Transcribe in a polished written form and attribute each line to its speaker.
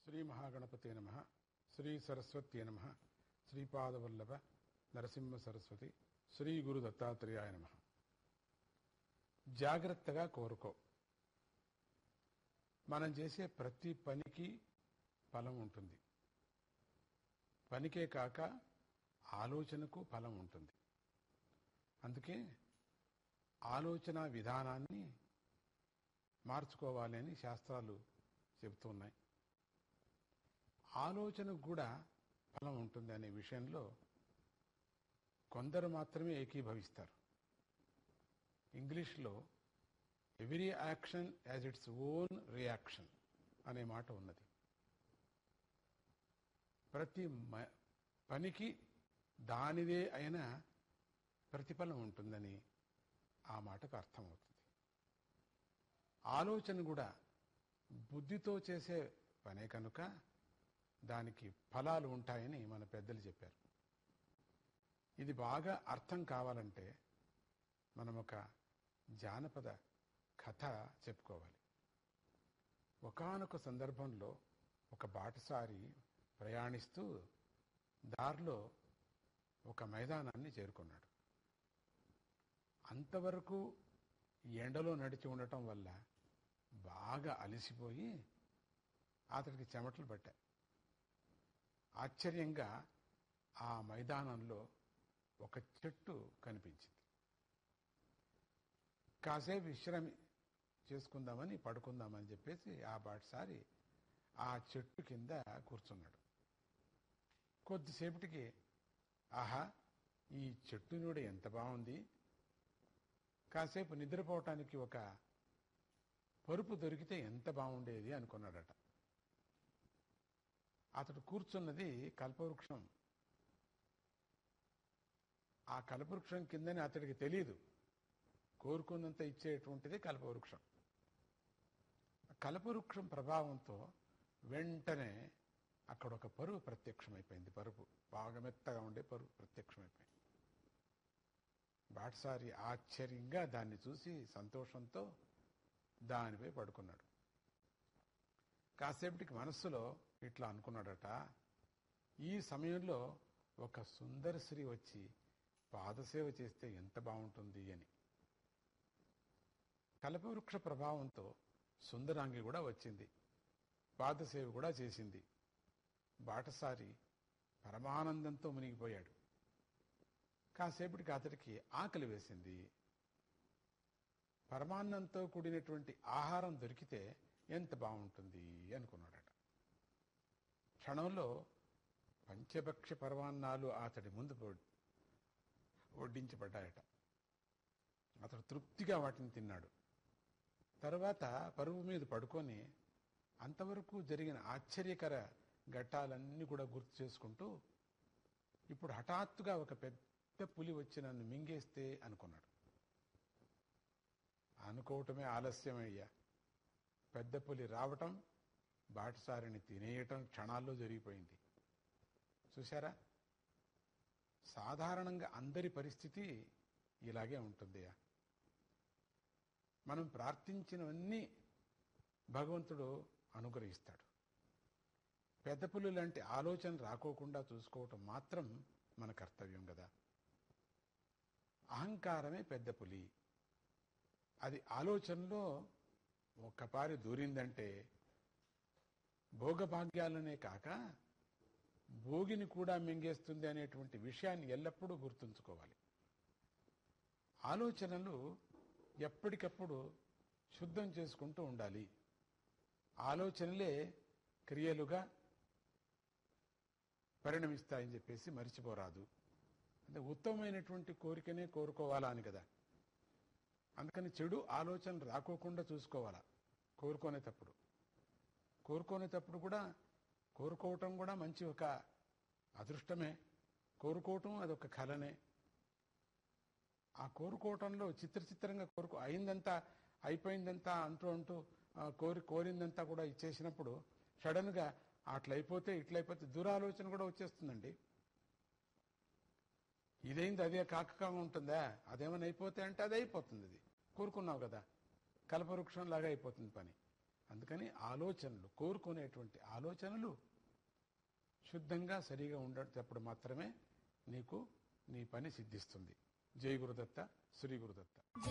Speaker 1: శ్రీ మహాగణపతే నమః. శ్రీ సరస్వత్యే నమః. శ్రీపాదవల్లభ నరసింహ సరస్వతి శ్రీ గురు దత్తాత్రేయాయ నమః. జాగ్రత్తగా కోరుకో. మనం చేసే ప్రతి పనికి ఫలం ఉంటుంది. పనికే కాక ఆలోచనకు ఫలం ఉంటుంది. అందుకే ఆలోచన విధానాన్ని మార్చుకోవాలి అని శాస్త్రాలు చెబుతున్నాయి. ఆలోచనకు కూడా ఫలం ఉంటుంది అనే విషయంలో కొందరు మాత్రమే ఏకీభవిస్తారు. ఇంగ్లీష్లో every action as its own reaction అనే మాట ఉన్నది. ప్రతి పనికి దానిదే అయిన ప్రతిఫలం ఉంటుందని ఆ మాటకు అర్థమవుతుంది. ఆలోచన కూడా బుద్ధితో చేసే పనే కనుక దానికి ఫలాలు ఉంటాయని మన పెద్దలు చెప్పారు. ఇది బాగా అర్థం కావాలంటే మనం ఒక జానపద కథ చెప్పుకోవాలి. ఒకానొక సందర్భంలో ఒక బాటసారి ప్రయాణిస్తూ దారిలో ఒక మైదానాన్ని చేరుకున్నాడు. అంతవరకు ఎండలో నడిచి ఉండటం వల్ల బాగా అలసిపోయి అతడికి చెమటలు పట్టాయి. ఆశ్చర్యంగా ఆ మైదానంలో ఒక చెట్టు కనిపించింది. కాసేపు విశ్రామి చేసుకుందామని పడుకుందామని చెప్పేసి ఆ బాటసారి ఆ చెట్టు కింద కూర్చున్నాడు. కొద్దిసేపటికి ఆహా, ఈ చెట్టు నీడ ఎంత బాగుంది, కాసేపు నిద్రపోవటానికి ఒక పరుపు దొరికితే ఎంత బాగుండేది అనుకున్నాడట. అతడు కూర్చున్నది కల్పవృక్షం. ఆ కల్పవృక్షం కిందని అతడికి తెలియదు. కోరుకున్నంత ఇచ్చేటువంటిది కల్పవృక్షం. కల్పవృక్షం ప్రభావంతో వెంటనే అక్కడ ఒక పరుపు ప్రత్యక్షమైపోయింది. పరుపు బాగా మెత్తగా ఉండే పరుపు ప్రత్యక్షమైపోయింది. బాటసారి ఆశ్చర్యంగా దాన్ని చూసి సంతోషంతో దానిపై పడుకున్నాడు. కాసేపటికి మనస్సులో ఇట్లా అనుకున్నాడట, ఈ సమయంలో ఒక సుందర స్త్రీ వచ్చి పాదసేవ చేస్తే ఎంత బాగుంటుంది అని. కల్పవృక్ష ప్రభావంతో సుందరాంగి కూడా వచ్చింది, పాదసేవ కూడా చేసింది. బాటసారి పరమానందంతో మునిగిపోయాడు. కాసేపటికి అతడికి ఆకలి వేసింది. పరమాన్నంతో కూడినటువంటి ఆహారం దొరికితే ఎంత బాగుంటుంది అనుకున్నాడట. క్షణంలో పంచభక్ష పరమాన్నాలు అతడి ముందు వడ్డించబడ్డాయట. అతడు తృప్తిగా వాటిని తిన్నాడు. తర్వాత పరుపు మీద పడుకొని అంతవరకు జరిగిన ఆశ్చర్యకర ఘట్టాలన్నీ కూడా గుర్తు చేసుకుంటూ ఇప్పుడు హఠాత్తుగా ఒక పెద్ద పులి వచ్చి నన్ను మింగేస్తే అనుకున్నాడు. అనుకోవటమే ఆలస్యమయ్యా. పెద్ద పులి రావటం, బాటసారిని తినేయటం క్షణాల్లో జరిగిపోయింది. చూశారా, సాధారణంగా అందరి పరిస్థితి ఇలాగే ఉంటుంది. మనం ప్రార్థించినవన్నీ భగవంతుడు అనుగ్రహిస్తాడు. పెద్ద పులి లాంటి ఆలోచన రాకోకుండా చూసుకోవటం మాత్రం మన కర్తవ్యం కదా. అహంకారమే పెద్ద పులి. అది ఆలోచనలో ఒక్కపారి దూరిందంటే భోగభాగ్యాలనే కాక భోగిని కూడా మింగేస్తుంది అనేటువంటి విషయాన్ని ఎల్లప్పుడూ గుర్తుంచుకోవాలి. ఆలోచనలు ఎప్పటికప్పుడు శుద్ధం చేసుకుంటూ ఉండాలి. ఆలోచనలే క్రియలుగా పరిణమిస్తాయని చెప్పేసి మరిచిపోరాదు. అంటే ఉత్తమమైనటువంటి కోరికనే కోరుకోవాలా అని కదా. అందుకని చెడు ఆలోచనలు రాకోకుండా చూసుకోవాలా. కోరుకునేటప్పుడు కూడా కోరుకోవటం కూడా మంచి ఒక అదృష్టమే. కోరుకోవటం అదొక కళనే. ఆ కోరుకోవటంలో చిత్రంగా అయిందంతా అయిపోయిందంతా అంటూ కోరిందంతా కూడా ఇచ్చేసినప్పుడు సడన్గా అట్లయిపోతే ఇట్లయిపోతే దురాలోచన కూడా వచ్చేస్తుందండి. ఇదైంది అదే కాకగా ఉంటుందా, అదేమైనా అయిపోతే అంటే అది అయిపోతుంది. అది కోరుకున్నావు కదా, కల్పవృక్షం లాగా అయిపోతుంది పని. అందుకని ఆలోచనలు, కోరుకునేటువంటి ఆలోచనలు శుద్ధంగా సరిగా ఉండేటప్పుడు మాత్రమే నీకు నీ పని సిద్ధిస్తుంది. జై గురుదత్త, శ్రీ గురుదత్త.